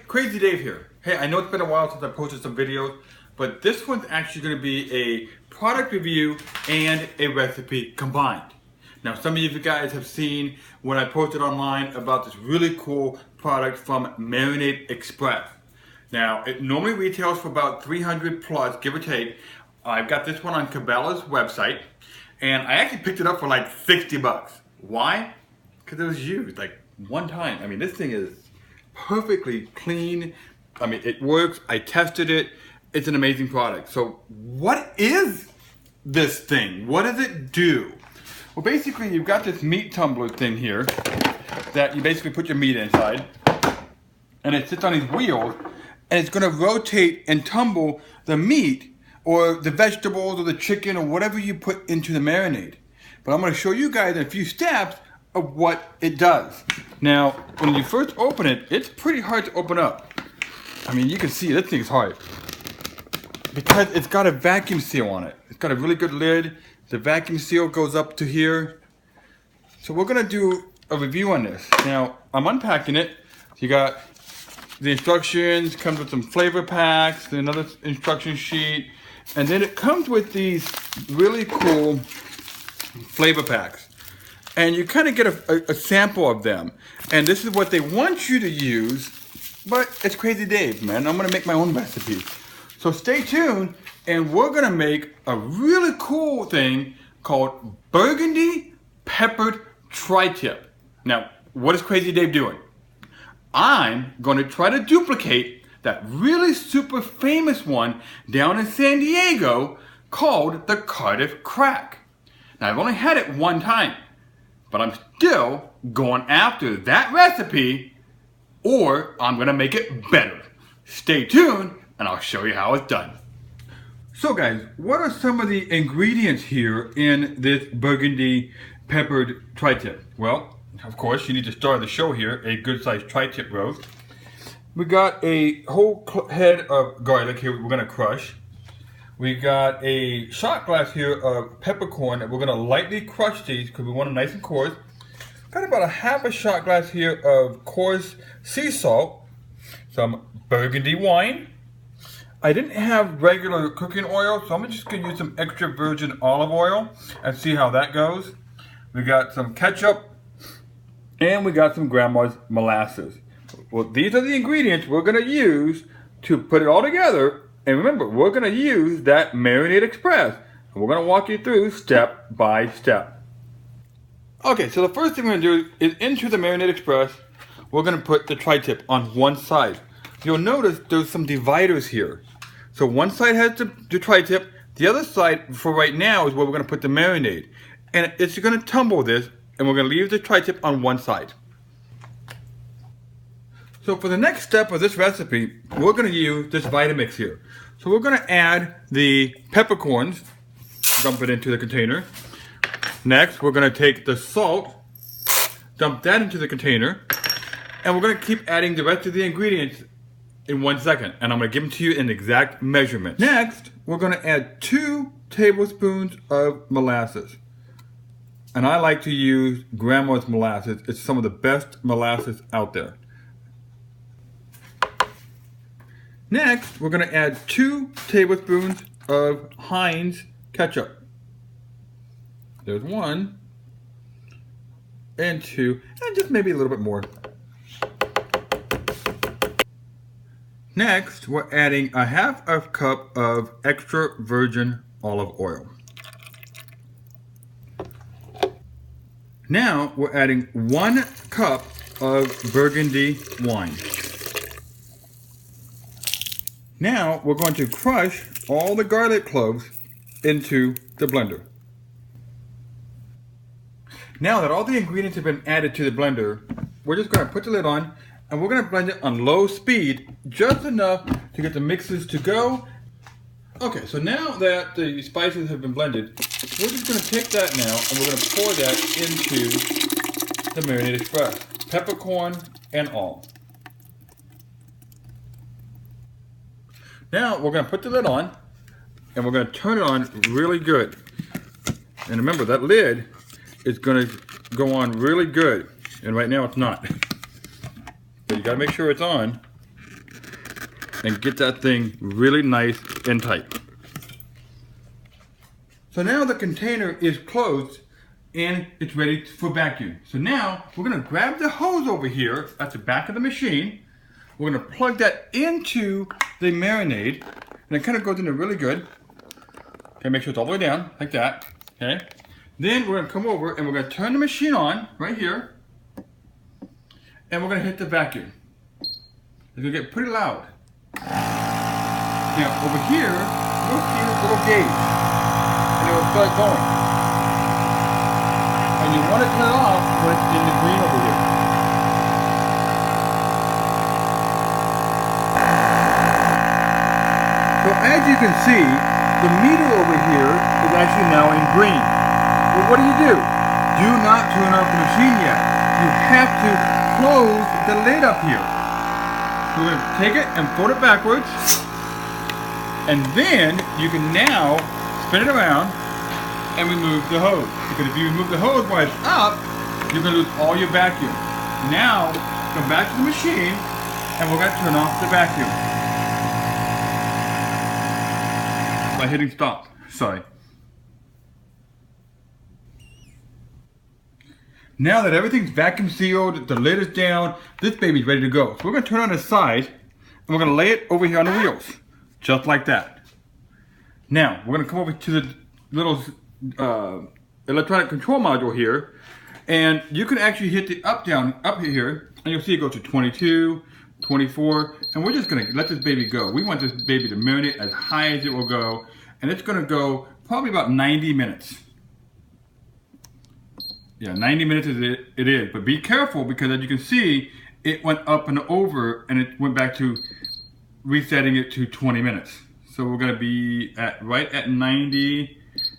Crazy Dave here. Hey, I know it's been a while since I posted some videos, but this one's actually going to be a product review and a recipe combined. Now, some of you guys have seen when I posted online about this really cool product from MarinadeExpress. Now, it normally retails for about 300 plus, give or take. I've got this one on Cabela's website, and I actually picked it up for like 60 bucks. Why? Because it was used like one time. I mean, this thing is perfectly clean. I mean, it works. I tested it. It's an amazing product. So what is this thing? What does it do? Well, basically, you've got this meat tumbler thing here that you basically put your meat inside, and it sits on these wheels, and it's going to rotate and tumble the meat or the vegetables or the chicken or whatever you put into the marinade. But I'm going to show you guys in a few steps of what it does. Now, when you first open it, it's pretty hard to open up. I mean, you can see this thing's hard because it's got a vacuum seal on it. It's got a really good lid. The vacuum seal goes up to here. So we're gonna do a review on this. Now, I'm unpacking it. You got the instructions, comes with some flavor packs, another instruction sheet, and then it comes with these really cool flavor packs. And you kind of get a sample of them. And this is what they want you to use, but it's Crazy Dave, man. I'm gonna make my own recipe. So stay tuned, and we're gonna make a really cool thing called Burgundy Peppered Tri-Tip. Now, what is Crazy Dave doing? I'm gonna try to duplicate that really super famous one down in San Diego called the Cardiff Crack. Now, I've only had it one time, but I'm still going after that recipe, or I'm gonna make it better. Stay tuned, and I'll show you how it's done. So guys, what are some of the ingredients here in this Burgundy Peppered Tri-Tip? Well, of course, you need to start the show here, a good sized tri-tip roast. We got a whole head of garlic here we're gonna crush. We got a shot glass here of peppercorn that we're gonna lightly crush these because we want them nice and coarse. Got about a half a shot glass here of coarse sea salt, some Burgundy wine. I didn't have regular cooking oil, so I'm just gonna use some extra virgin olive oil and see how that goes. We got some ketchup, and we got some grandma's molasses. Well, these are the ingredients we're gonna use to put it all together. And remember, we're gonna use that MarinadeExpress, and we're gonna walk you through step by step. Okay, so the first thing we're gonna do is into the MarinadeExpress, we're gonna put the tri-tip on one side. You'll notice there's some dividers here. So one side has the tri-tip, the other side for right now is where we're gonna put the marinade. And it's gonna tumble this, and we're gonna leave the tri-tip on one side. So for the next step of this recipe, we're gonna use this Vitamix here. So we're gonna add the peppercorns, dump it into the container. Next, we're gonna take the salt, dump that into the container, and we're gonna keep adding the rest of the ingredients in 1 second, and I'm gonna give them to you in exact measurement. Next, we're gonna add 2 tablespoons of molasses. And I like to use grandma's molasses. It's some of the best molasses out there. Next, we're going to add 2 tablespoons of Heinz ketchup. There's 1, and 2, and just maybe a little bit more. Next, we're adding a half a cup of extra virgin olive oil. Now, we're adding 1 cup of Burgundy wine. Now we're going to crush all the garlic cloves into the blender. Now that all the ingredients have been added to the blender, we're just going to put the lid on, and we're going to blend it on low speed, just enough to get the mixes to go. Okay, so now that the spices have been blended, we're just going to take that now and we're going to pour that into the MarinadeExpress, peppercorn and all. Now we're going to put the lid on, and we're going to turn it on really good. And remember, that lid is going to go on really good, and right now it's not. But you got to make sure it's on. and get that thing really nice and tight. So now the container is closed and it's ready for vacuum. So now we're gonna grab the hose over here at the back of the machine. We're gonna plug that into the marinade, and it kind of goes in there really good. Okay, make sure it's all the way down, like that, okay? Then we're gonna come over and we're gonna turn the machine on, right here, and we're gonna hit the vacuum. It's gonna get pretty loud. Now, over here, you'll see this little gauge, and it will start going. And you want to turn it off when it's in the green over here. So as you can see, the meter over here is actually now in green. Well, what do? Do not turn off the machine yet. You have to close the lid up here. So we're going to take it and fold it backwards. And then you can now spin it around and remove the hose. Because if you remove the hose while it's up, you're going to lose all your vacuum. Now, come back to the machine and we're going to turn off the vacuum. By hitting stop. Sorry. Now that everything's vacuum sealed, the lid is down, this baby's ready to go. So we're going to turn on its side and we're going to lay it over here on the wheels. Just like that. Now, we're going to come over to the little electronic control module here, and you can actually hit the up here, and you'll see it go to 22, 24, and we're just going to let this baby go. We want this baby to marinate as high as it will go, and it's going to go probably about 90 minutes. Yeah, 90 minutes it is, but be careful because as you can see, it went up and over, and it went back to resetting it to 20 minutes. So we're going to be right at 90.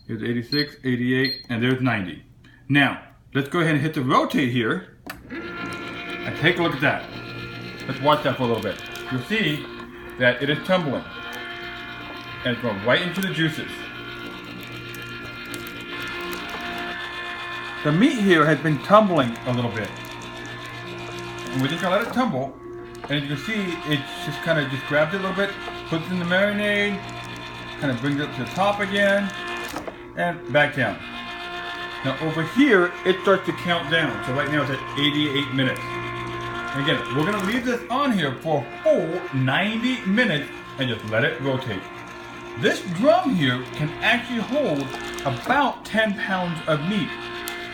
Here's 86, 88, and there's 90. Now, let's go ahead and hit the rotate here. And take a look at that. Let's watch that for a little bit. You'll see that it is tumbling. And it's going right into the juices. The meat here has been tumbling a little bit. And we're just going to let it tumble. And as you can see, it just kind of grabs it a little bit, puts it in the marinade, kind of brings it up to the top again, and back down. Now over here, it starts to count down. So right now it's at 88 minutes. And again, we're going to leave this on here for a full 90 minutes and just let it rotate. This drum here can actually hold about 10 pounds of meat.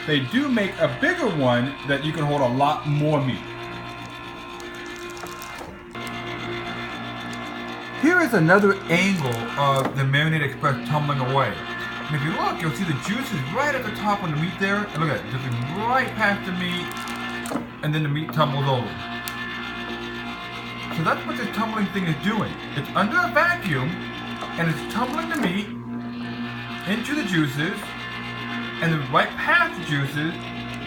They do make a bigger one that you can hold a lot more meat. Here is another angle of the MarinadeExpress tumbling away. And if you look, you'll see the juices right at the top of the meat there. And look at it, dripping right past the meat, and then the meat tumbles over. So that's what this tumbling thing is doing. It's under a vacuum, and it's tumbling the meat into the juices, and then right past the juices,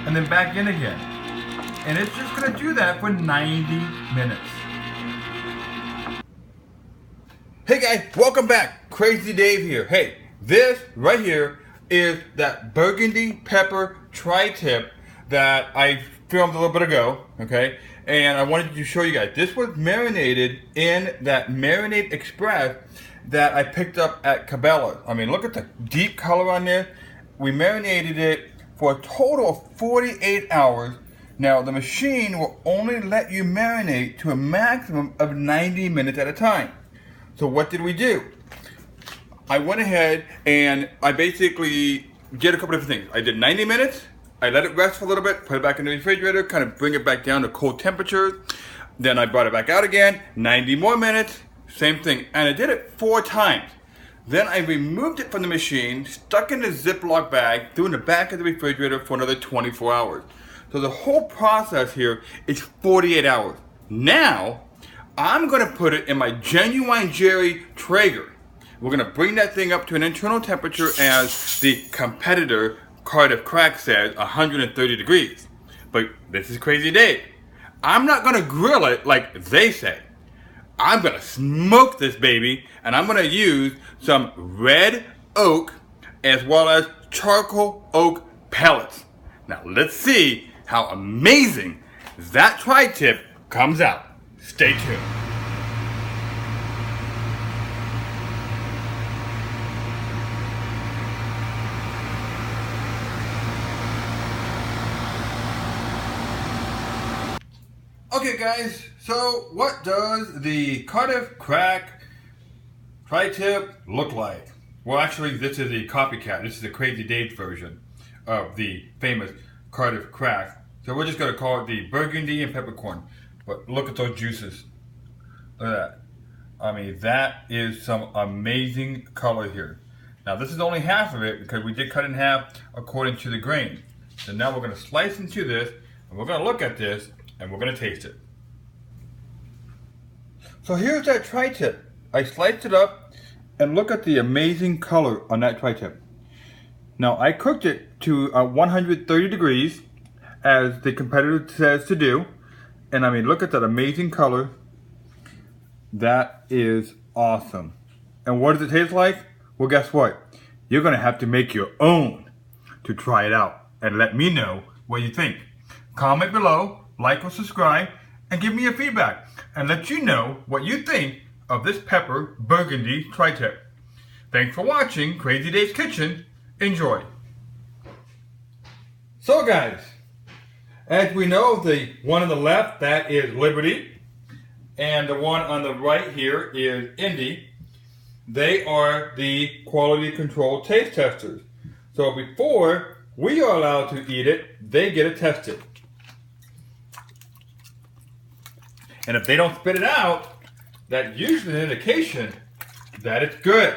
and then back in again. And it's just gonna do that for 90 minutes. Hey guys, welcome back. Crazy Dave here. Hey, this right here is that Burgundy Pepper Tri-Tip that I filmed a little bit ago, okay? And I wanted to show you guys. This was marinated in that MarinadeExpress that I picked up at Cabela's. I mean, look at the deep color on this. We marinated it for a total of 48 hours. Now, the machine will only let you marinate to a maximum of 90 minutes at a time. So what did we do? I went ahead and I basically did a couple of different things. I did 90 minutes. I let it rest for a little bit, put it back in the refrigerator, kind of bring it back down to cold temperatures. Then I brought it back out again, 90 more minutes, same thing. And I did it 4 times. Then I removed it from the machine, stuck in a Ziploc bag, threw in the back of the refrigerator for another 24 hours. So the whole process here is 48 hours. Now, I'm gonna put it in my Genuine Jerry Traeger. We're gonna bring that thing up to an internal temperature as the competitor Cardiff Crack says, 130 degrees. But this is Crazy Dave. I'm not gonna grill it like they say. I'm gonna smoke this baby, and I'm gonna use some red oak as well as charcoal oak pellets. Now let's see how amazing that tri-tip comes out. Stay tuned. Okay guys, so what does the Cardiff Crack Tri-Tip look like? Well actually this is the CopyCat, this is the Crazy Dave's version of the famous Cardiff Crack. So we're just going to call it the Burgundy and Peppercorn. But look at those juices. Look at that. I mean that is some amazing color here. Now this is only half of it because we did cut in half according to the grain. So now we're going to slice into this and we're going to look at this and we're going to taste it. So here's that tri-tip. I sliced it up and look at the amazing color on that tri-tip. Now I cooked it to 130 degrees as the competitor says to do. And I mean look at that amazing color. That is awesome. And what does it taste like? Well guess what? You're going to have to make your own to try it out. And let me know what you think. Comment below, like or subscribe, and give me your feedback. And let you know what you think of this pepper Burgundy tri-tip. Thanks for watching Crazy Dave's Kitchen. Enjoy. So guys, as we know, the one on the left, that is Liberty. And the one on the right here is Indy. They are the quality control taste testers. So before we are allowed to eat it, they get it tested. And if they don't spit it out, that's usually an indication that it's good.